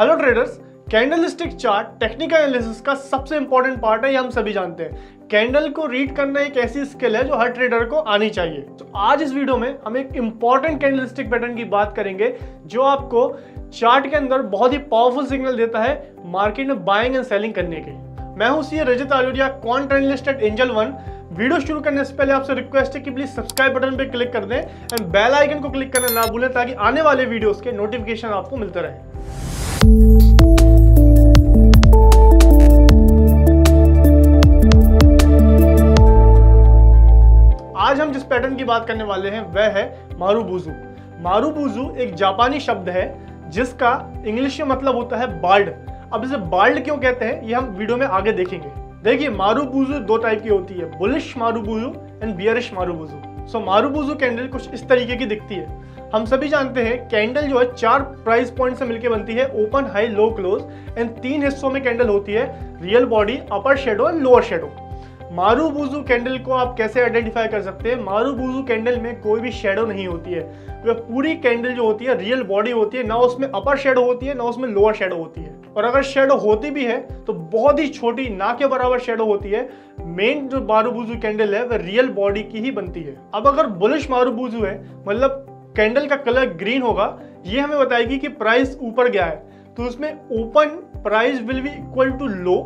Hello traders, candlestick chart technical analysis का सबसे important part है, ये हम सभी जानते हैं। कैंडल को रीड करना एक ऐसी स्किल है जो हर ट्रेडर को आनी चाहिए। तो आज इस वीडियो में हम एक इंपॉर्टेंट कैंडलस्टिक पैटर्न की बात करेंगे जो आपको चार्ट के अंदर बहुत ही पावरफुल सिग्नल देता है मार्केट में बाइंग एंड सेलिंग करने के। मैं हूं C Rajat Aryoria, quant analyst at Angel One. Video शुरू करने से पहले आपसे रिक्वेस्ट है कि प्लीज सब्सक्राइब बटन पे क्लिक कर दें एंड बेल आइकन को क्लिक करना ना भूलें ताकि आने वाले वीडियोस के नोटिफिकेशन आपको मिलते रहे। आज हम जिस पैटर्न की बात करने वाले हैं वह है मारुबुजु। मारुबुजु एक जापानी शब्द है जिसका इंग्लिश में मतलब होता है बार्ड। अब इसे बार्ड क्यों कहते हैं ये हम वीडियो में आगे देखेंगे। देखिए, मारुबुजु दो टाइप की होती है, bullish marubozu and bearish marubozu. So marubozu candle कुछ इस तरीके की दिखती है। हम सभी जानते हैं कैंडल जो है 4 प्राइस पॉइंट से मिलकर बनती है, open, high, low, close and 3 हिस्सों में कैंडल होती है, real body, upper shadow and lower shadow. Marubozu candle को आप कैसे आइडेंटिफाई कर सकते हैं? मारुबुजु कैंडल में कोई भी शेडो नहीं होती है। वह पूरी कैंडल जो होती है रियल बॉडी होती है, ना उसमें अपर शेडो होती है ना उसमें लोअर शेडो होती है, और अगर शेडो होती भी है तो बहुत ही छोटी, ना के बराबर शेडो होती है। मेन जो मारुबुजु कैंडल है वह रियल बॉडी की ही बनती है। अब अगर बुलिश मारुबुजु है, मतलब कैंडल का कलर ग्रीन होगा, ये हमें बताएगी कि प्राइस ऊपर गया है, तो उसमें open price will be equal to low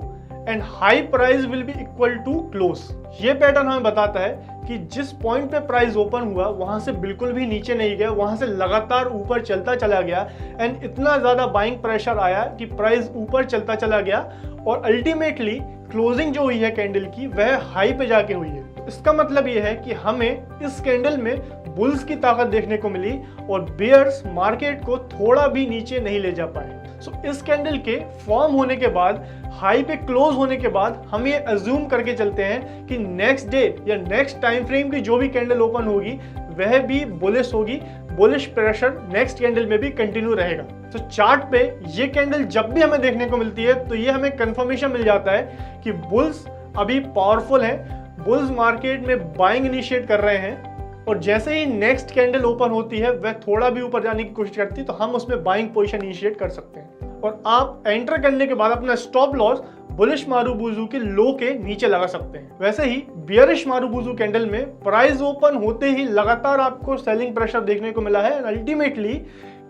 and high price will be equal to close. ये पैटर्न हमें बताता है कि जिस पॉइंट पे प्राइस ओपन हुआ वहां से बिल्कुल भी नीचे नहीं गया, वहां से लगातार ऊपर चलता चला गया एंड इतना ज्यादा बाइंग प्रेशर आया कि प्राइस ऊपर चलता चला गया और अल्टीमेटली क्लोजिंग जो हुई है कैंडल की वह हाई पे जाके हुई है। इसका मतलब यह है कि हमें इस कैंडल में बुल्स की ताकत देखने को मिली और बियर्स मार्केट को थोड़ा भी नीचे नहीं ले जा पाए। सो इस कैंडल के फॉर्म होने के बाद, हाई पे क्लोज होने के बाद, हम ये अज्यूम करके चलते हैं कि नेक्स्ट डे या नेक्स्ट टाइम फ्रेम की जो भी कैंडल ओपन होगी वह भी बुलिश होगी। बुलिश प्रेशर नेक्स्ट कैंडल में भी कंटिन्यू रहेगा। तो चार्ट पे ये कैंडल जब भी हमें देखने को मिलती है तो ये हमें कंफर्मेशन मिल जाता है कि बुल्स अभी पावरफुल है, बुल्स मार्केट में बाइंग इनिशिएट कर रहे हैं, और जैसे ही नेक्स्ट कैंडल ओपन होती है वह थोड़ा भी ऊपर जाने की कोशिश करती है तो हम उसमें बाइंग पोजीशन इनिशिएट कर सकते हैं। और आप एंटर करने के बाद अपना स्टॉप लॉस बुलिश मारुबुजु के लो के नीचे लगा सकते हैं। वैसे ही बियरिश मारुबुजु कैंडल में प्राइस ओपन होते ही लगातार आपको सेलिंग प्रेशर देखने को मिला है, अल्टीमेटली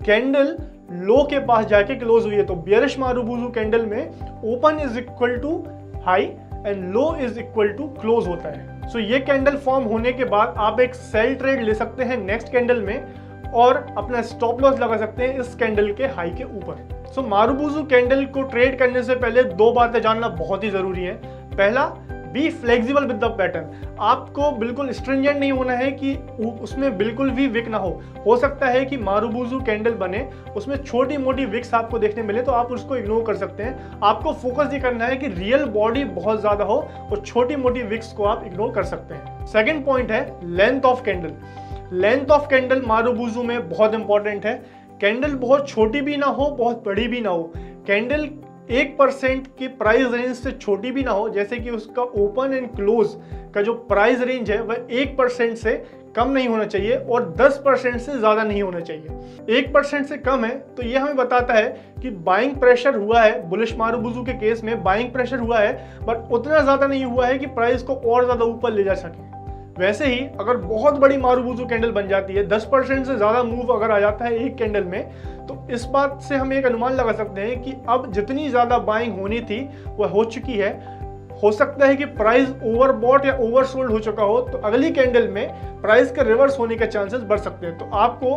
कैंडल लो के पास जाके क्लोज हुई है। तो बियरिश मारुबुजु कैंडल में open is equal to high and low is equal to close होता है। सो ये कैंडल फॉर्म होने के बाद आप एक सेल ट्रेड ले सकते हैं नेक्स्ट कैंडल में और अपना स्टॉप लॉस लगा सकते हैं इस कैंडल के हाई के ऊपर। सो मारुबुजु कैंडल को ट्रेड करने से पहले 2 बातें जानना बहुत ही जरूरी है। पहला, be flexible with the pattern. आपको बिल्कुल स्ट्रिंजेंट नहीं होना है कि उसमें बिल्कुल भी विक ना हो सकता है कि मारुबुजु कैंडल बने उसमें छोटी मोटी विक्स आपको देखने मिले तो आप उसको इग्नोर कर सकते हैं। आपको फोकस ये करना है कि रियल बॉडी बहुत ज्यादा हो और छोटी मोटी विक्स को आप इग्नोर कर सकते हैं। सेकेंड पॉइंट है length of candle. Length of candle marubozu में बहुत इंपॉर्टेंट है। कैंडल बहुत छोटी भी ना हो, बहुत बड़ी भी ना हो। कैंडल 1% की प्राइस रेंज से छोटी भी ना हो, जैसे कि उसका ओपन एंड क्लोज का जो प्राइस रेंज है वह 1% से कम नहीं होना चाहिए और 10% से ज्यादा नहीं होना चाहिए। 1% से कम है तो यह हमें बताता है कि बाइंग प्रेशर हुआ है। बुलिश मारुबुजु के केस में बाइंग प्रेशर हुआ है, बट उतना ज्यादा नहीं हुआ है कि प्राइस को और ज्यादा ऊपर ले जा सके। वैसे ही अगर बहुत बड़ी मारुबुजु कैंडल बन जाती है, 10% से ज्यादा मूव अगर आ जाता है एक कैंडल में, तो इस बात से हम एक अनुमान लगा सकते हैं कि अब जितनी ज्यादा बाइंग होनी थी वह हो चुकी है। हो सकता है कि प्राइस ओवरबॉट या ओवरसोल्ड हो चुका हो, तो अगली कैंडल में प्राइस के रिवर्स होने के चांसेस बढ़ सकते हैं। तो आपको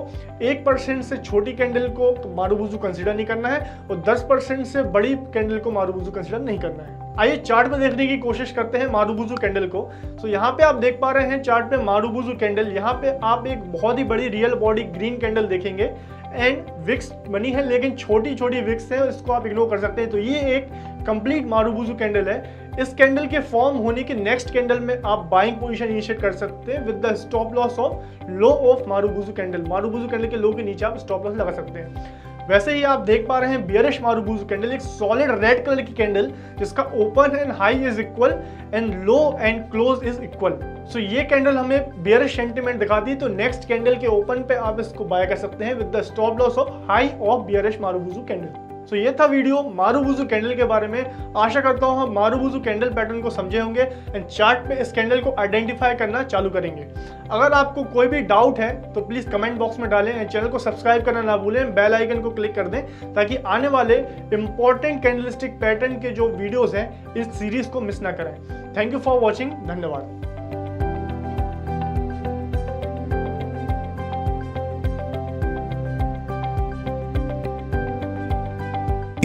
1% से छोटी कैंडल को तो मारुबुजु कंसीडर नहीं करना है और 10% से बड़ी कैंडल को मारुबुजु कंसीडर नहीं करना है। आइए चार्ट में देखने की कोशिश करते हैं मारुबुजु कैंडल को। तो यहाँ पे आप देख पा रहे हैं चार्ट पे मारुबुजु कैंडल। यहाँ पे आप एक बहुत ही बड़ी रियल बॉडी ग्रीन कैंडल देखेंगे एंड विक्स बनी है, लेकिन छोटी छोटी विक्स है, इसको आप इग्नोर कर सकते हैं। तो ये एक कंप्लीट मारुबुजु कैंडल है। इस कैंडल के फॉर्म होने के नेक्स्ट कैंडल में आप बाइंग पोजीशन इनिशिएट कर सकते हैं with the stop loss of low of marubozu candle. Marubozu candle के लो के नीचे आप स्टॉप लॉस लगा सकते हैं। वैसे ही आप देख पा रहे हैं बियरिश मारुबुजु कैंडल, एक सॉलिड रेड कलर की कैंडल जिसका open and high is equal and low and close is equal. So ये कैंडल हमें बियरिश सेंटीमेंट दिखाती है। तो नेक्स्ट कैंडल के ओपन पे आप इसको बाय कर सकते हैं with the stop loss of high of bearish marubozu candle. So ये था वीडियो मारुबुजू कैंडल के बारे में। आशा करता हूँ हम मारुबुजू कैंडल पैटर्न को समझे होंगे एंड चार्ट पे इस कैंडल को आइडेंटिफाई करना चालू करेंगे। अगर आपको कोई भी डाउट है तो प्लीज़ कमेंट बॉक्स में डालें एंड चैनल को सब्सक्राइब करना ना भूलें, बेल आइकन को क्लिक कर दें ताकि आने वाले इंपॉर्टेंट कैंडलस्टिक पैटर्न के जो वीडियोज़ हैं इस सीरीज़ को मिस ना करें। Thank you for watching. धन्यवाद।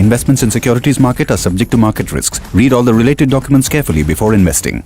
Investments in securities market are subject to market risks. Read all the related documents carefully before investing.